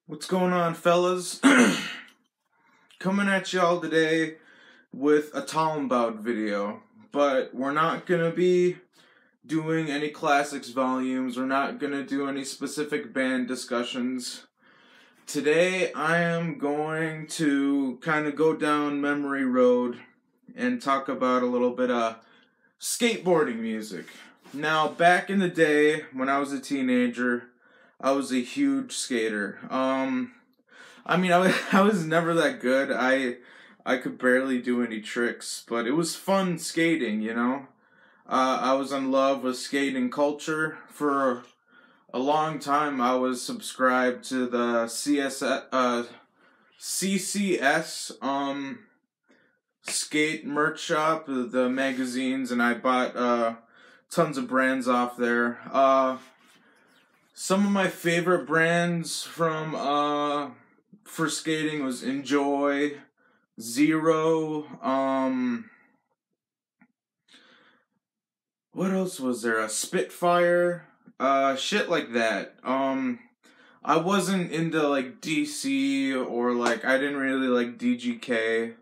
What's going on, fellas? Coming at y'all today with a TAHLM Bout video, but we're not gonna be doing any classics volumes. We're not gonna do any specific band discussions. Today I am going to kind of go down memory road and talk about a little bit of skateboarding music. Now, back in the day when I was a teenager, I was a huge skater. I was never that good. I could barely do any tricks, but it was fun skating, you know? I was in love with skating culture. For a long time, I was subscribed to the CCS, skate merch shop, the magazines, and I bought, tons of brands off there. Some of my favorite brands from, for skating was Enjoy, Zero, what else was there? A Spitfire, shit like that. I wasn't into, like, DC, or, like, I didn't really like DGK.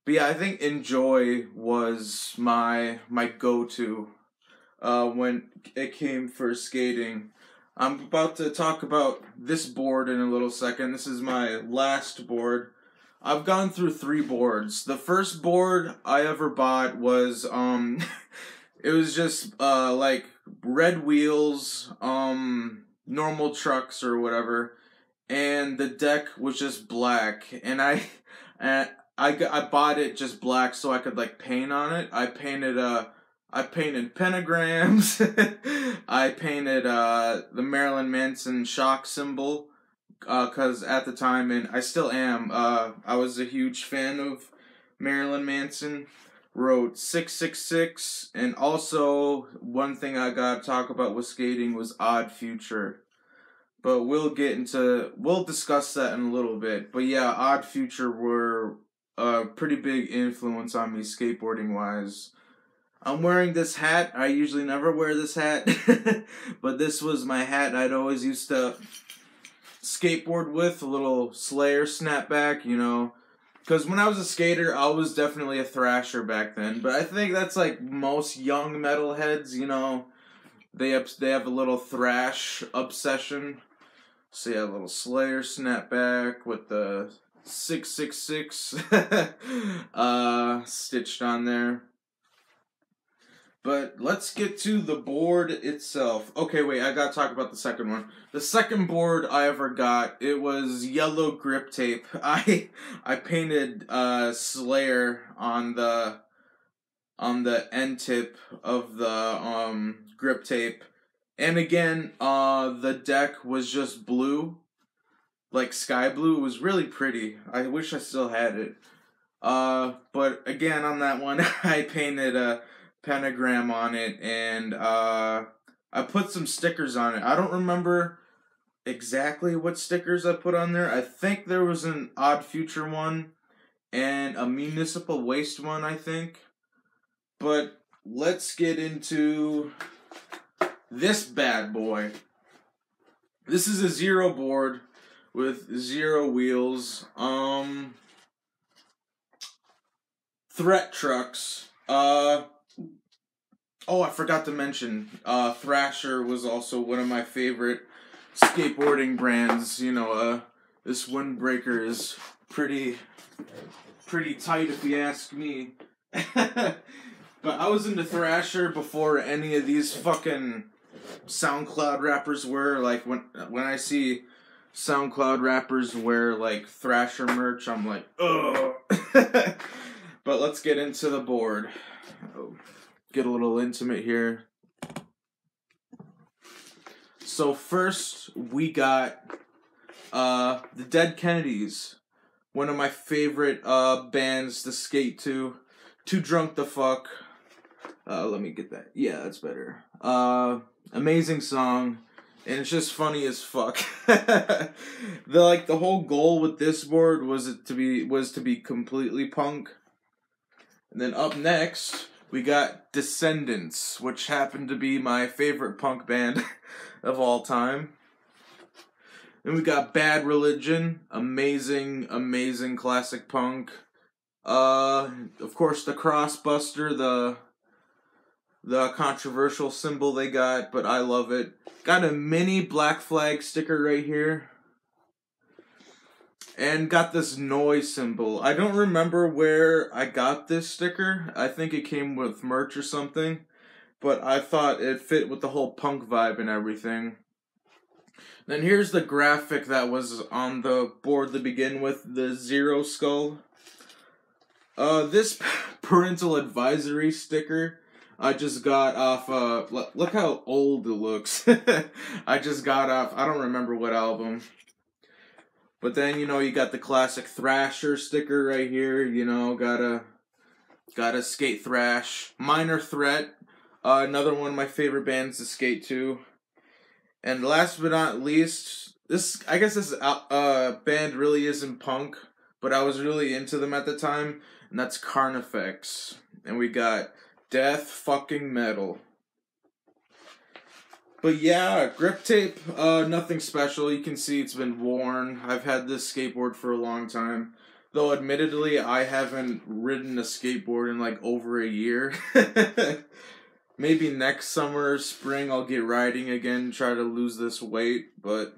But yeah, I think Enjoy was my go-to, when it came for skating. I'm about to talk about this board in a little second. This is my last board. I've gone through 3 boards. The first board I ever bought was, it was just, like, red wheels, normal trucks or whatever, and the deck was just black, and I bought it just black so I could, like, paint on it. I painted pentagrams. I painted the Marilyn Manson shock symbol, because at the time, and I still am, I was a huge fan of Marilyn Manson. Wrote 666, and also one thing I gotta talk about with skating was Odd Future. But we'll discuss that in a little bit. But yeah, Odd Future were a pretty big influence on me skateboarding wise. I'm wearing this hat. I usually never wear this hat, but this was my hat I'd always used to skateboard with, a little Slayer snapback, you know. Because when I was a skater, I was definitely a thrasher back then. But I think that's like most young metalheads, you know. They have a little thrash obsession. So yeah, a little Slayer snapback with the 666 stitched on there. But let's get to the board itself. Okay, wait, I gotta talk about the second one. The second board I ever got, it was yellow grip tape. I painted Slayer on the end tip of the grip tape. And again, the deck was just blue, like sky blue. It was really pretty. I wish I still had it. But again, on that one, I painted a pentagram on it, and I put some stickers on it. I don't remember exactly what stickers I put on there. I think there was an Odd Future one and a Municipal Waste one, I think. But let's get into this bad boy. This is a Zero board with 0 wheels. Threat trucks. Oh, I forgot to mention, Thrasher was also one of my favorite skateboarding brands. You know, this windbreaker is pretty tight if you ask me. But I was into Thrasher before any of these fucking SoundCloud rappers were. Like, when I see SoundCloud rappers wear, like, Thrasher merch, I'm like, ugh. But let's get into the board. Get a little intimate here. So first, we got the Dead Kennedys. One of my favorite bands to skate to. Too Drunk to Fuck. Let me get that. Yeah, that's better. Amazing song. And it's just funny as fuck. The whole goal with this board was to be completely punk. And then up next, we got Descendants, which happened to be my favorite punk band of all time. Then we got Bad Religion, amazing, amazing classic punk. Of course, the Crossbuster, the controversial symbol they got, but I love it. Got a mini Black Flag sticker right here. And got this noise symbol. I don't remember where I got this sticker. I think it came with merch or something. But I thought it fit with the whole punk vibe and everything. Then here's the graphic that was on the board to begin with. The Zero Skull. This parental advisory sticker I just got off, look how old it looks. I just got off, I don't remember what album. But then, you know, you got the classic Thrasher sticker right here, you know, gotta skate thrash. Minor Threat, another one of my favorite bands to skate to. And last but not least, I guess this band really isn't punk, but I was really into them at the time, and that's Carnifex. And we got Death Fucking Metal. But yeah, grip tape, nothing special. You can see it's been worn. I've had this skateboard for a long time. Though admittedly, I haven't ridden a skateboard in like over a year. Maybe next summer, spring, I'll get riding again, try to lose this weight. But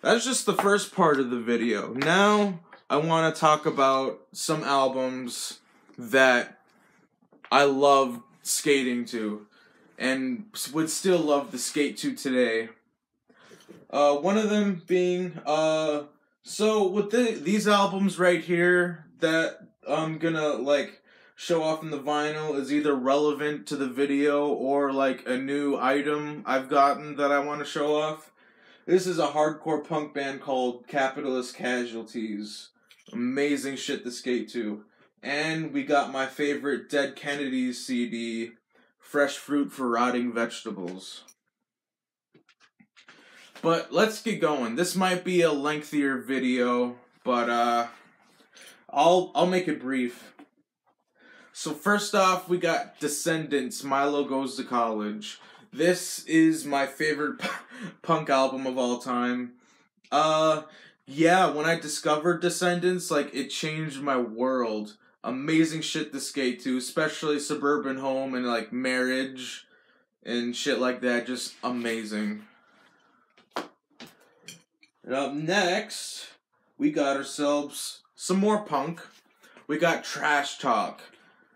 that's just the first part of the video. Now, I want to talk about some albums that I love skating to and would still love to skate to today. One of them being, so with these albums right here that I'm gonna like show off in the vinyl is either relevant to the video or like a new item I've gotten that I want to show off. This is a hardcore punk band called Capitalist Casualties. Amazing shit to skate to. And we got my favorite Dead Kennedys CD, Fresh Fruit for Rotting Vegetables. But let's get going. This might be a lengthier video, but I'll make it brief. So first off, we got Descendants, Milo Goes to College. This is my favorite punk album of all time. Yeah, when I discovered Descendants, like, it changed my world. Amazing shit to skate to, especially Suburban Home and, like, Marriage and shit like that. Just amazing. And up next, we got ourselves some more punk. We got Trash Talk.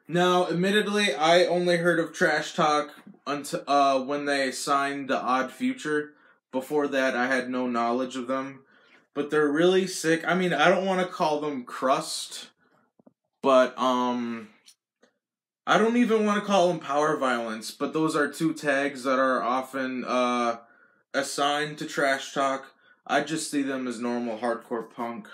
Now, admittedly, I only heard of Trash Talk until when they signed the Odd Future. Before that, I had no knowledge of them. But they're really sick. I mean, I don't want to call them crust, but I don't even want to call them power violence. But those are two tags that are often assigned to Trash Talk. I just see them as normal hardcore punk.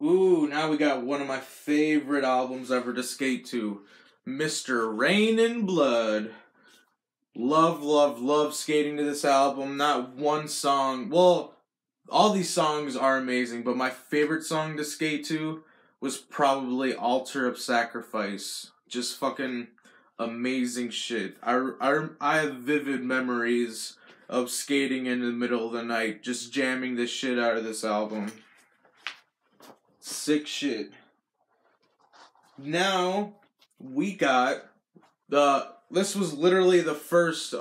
Ooh, now we got one of my favorite albums ever to skate to. Mr. Rain and Blood. Love, love, love skating to this album. Not one song. Well, all these songs are amazing, but my favorite song to skate to was probably Altar of Sacrifice. Just fucking amazing shit. I have vivid memories of skating in the middle of the night, just jamming the shit out of this album. Sick shit. Now, we got this was literally the first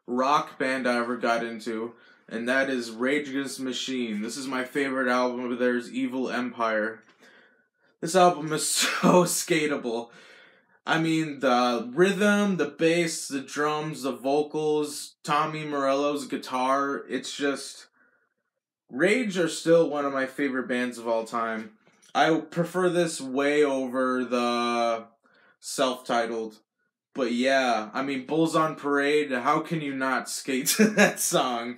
rock band I ever got into, and that is Rage Against the Machine. This is my favorite album of theirs, Evil Empire. This album is so skatable. I mean, the rhythm, the bass, the drums, the vocals, Tommy Morello's guitar, it's just... Rage are still one of my favorite bands of all time. I prefer this way over the self-titled. But yeah, I mean, Bulls on Parade, how can you not skate to that song?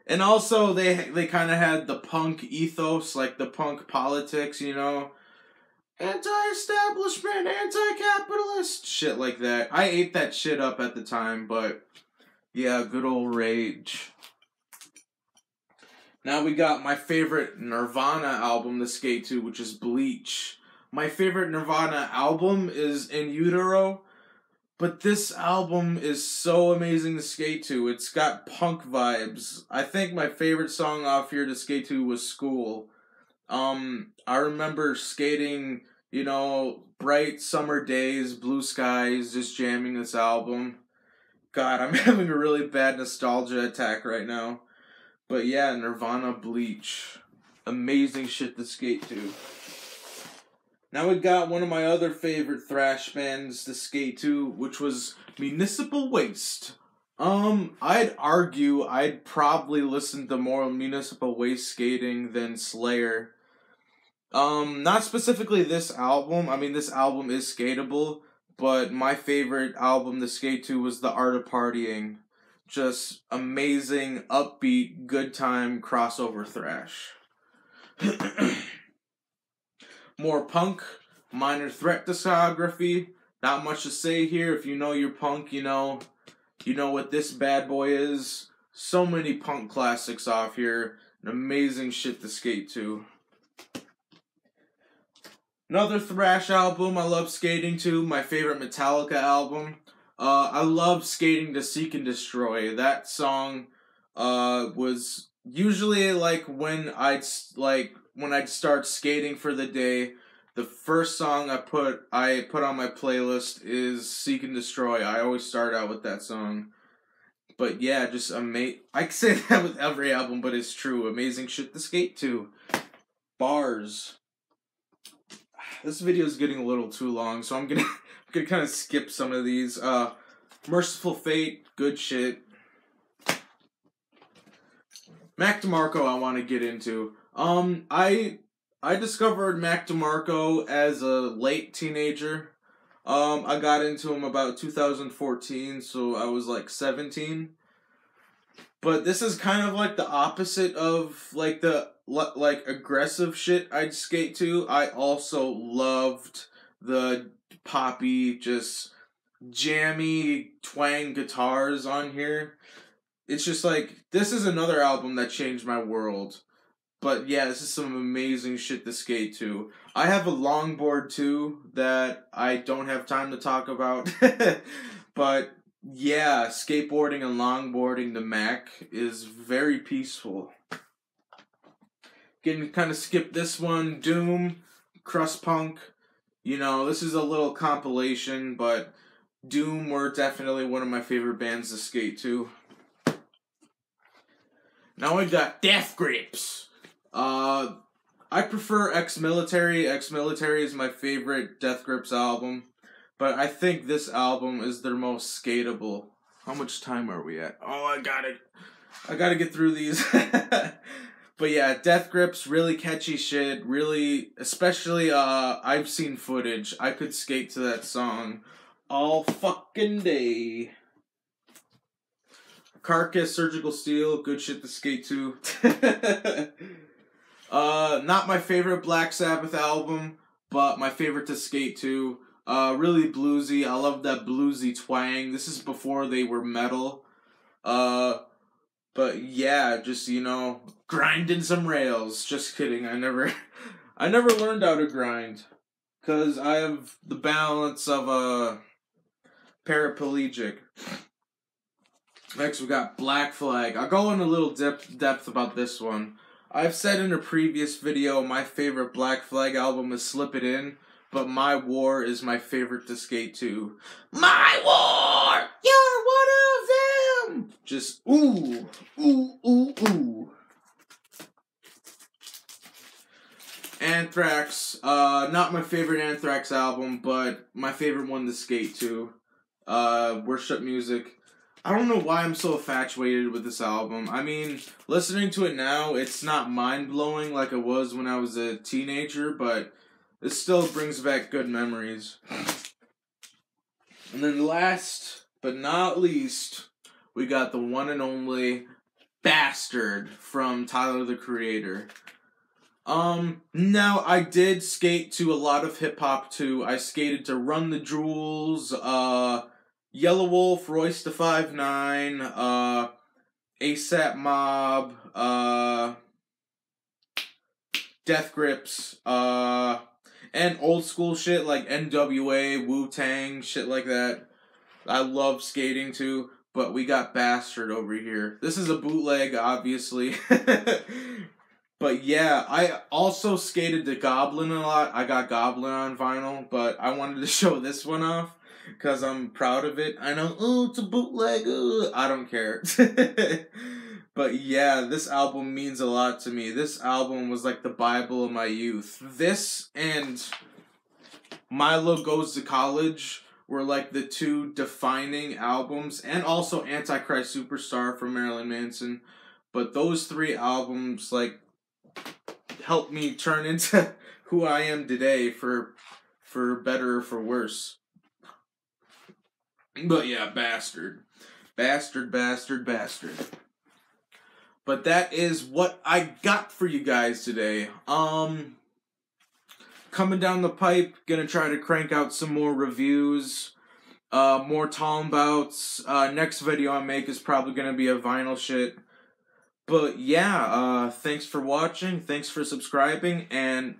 And also, they kind of had the punk ethos, like the punk politics, you know? Anti-establishment, anti-capitalist, shit like that. I ate that shit up at the time, but yeah, good old Rage. Now we got my favorite Nirvana album to skate to, which is Bleach. My favorite Nirvana album is In Utero, but this album is so amazing to skate to. It's got punk vibes. I think my favorite song off here to skate to was School. I remember skating, you know, bright summer days, blue skies, just jamming this album. God, I'm having a really bad nostalgia attack right now. But yeah, Nirvana, Bleach. Amazing shit to skate to. Now we got one of my other favorite thrash bands to skate to, which was Municipal Waste. I'd argue I'd probably listen to more Municipal Waste skating than Slayer. Not specifically this album. I mean, this album is skatable, but my favorite album to skate to was The Art of Partying. Just amazing, upbeat, good time, crossover thrash. More punk, Minor Threat discography. Not much to say here. If you know your punk, you know what this bad boy is. So many punk classics off here. An amazing shit to skate to. Another thrash album I love skating to. My favorite Metallica album. I love skating to Seek and Destroy. That song was usually like when I'd start skating for the day. The first song I put on my playlist is Seek and Destroy. I always start out with that song. But yeah, just I can say that with every album, but it's true. Amazing shit to skate to. Bars. This video is getting a little too long, so I'm gonna kind of skip some of these. Merciful Fate, good shit. Mac DeMarco I want to get into. I discovered Mac DeMarco as a late teenager. I got into him about 2014, so I was like 17. But this is kind of like the opposite of like the aggressive shit I'd skate to. I also loved the poppy, just jammy twang guitars on here. It's just like, this is another album that changed my world. But yeah, this is some amazing shit to skate to. I have a longboard too that I don't have time to talk about. But yeah, skateboarding and longboarding the Mac is very peaceful. Getting kind of skip this one. Doom, Crust Punk. You know, this is a little compilation, but Doom were definitely one of my favorite bands to skate to. Now we got Death Grips. I prefer Ex-Military. Ex-Military is my favorite Death Grips album. But I think this album is their most skatable. How much time are we at? Oh, I gotta get through these. But yeah, Death Grips, really catchy shit. Really, especially, I've seen footage. I could skate to that song all fucking day. Carcass, Surgical Steel, good shit to skate to. Not my favorite Black Sabbath album, but my favorite to skate to. Really bluesy. I love that bluesy twang. This is before they were metal. But yeah, just, you know, grinding some rails. Just kidding. I never learned how to grind. 'Cause I have the balance of a paraplegic. Next we got Black Flag. I'll go in a little depth about this one. I've said in a previous video my favorite Black Flag album is Slip It In, but My War is my favorite to skate to. My War! You're one of them! Just ooh, ooh, ooh, ooh. Anthrax, not my favorite Anthrax album, but my favorite one to skate to. Worship Music. I don't know why I'm so infatuated with this album. I mean, listening to it now, it's not mind-blowing like it was when I was a teenager, but it still brings back good memories. And then last but not least, we got the one and only Bastard from Tyler, the Creator. Now, I did skate to a lot of hip-hop too. I skated to Run the Jewels, Yellow Wolf, Royce da 5'9", ASAP Mob, Death Grips, and old school shit like NWA, Wu-Tang, shit like that. I love skating too, but we got Bastard over here. This is a bootleg, obviously. But yeah, I also skated the Goblin a lot. I got Goblin on vinyl, but I wanted to show this one off because I'm proud of it. I know, oh, it's a bootleg. I don't care. But yeah, this album means a lot to me. This album was like the Bible of my youth. This and Milo Goes to College were like the two defining albums, and also Antichrist Superstar from Marilyn Manson. But those three albums like helped me turn into who I am today, for better or for worse. But yeah, Bastard. Bastard, Bastard, Bastard. But that is what I got for you guys today. Coming down the pipe, gonna try to crank out some more reviews, more TAHLM bouts. Next video I make is probably gonna be a vinyl shit. But yeah, thanks for watching, thanks for subscribing, and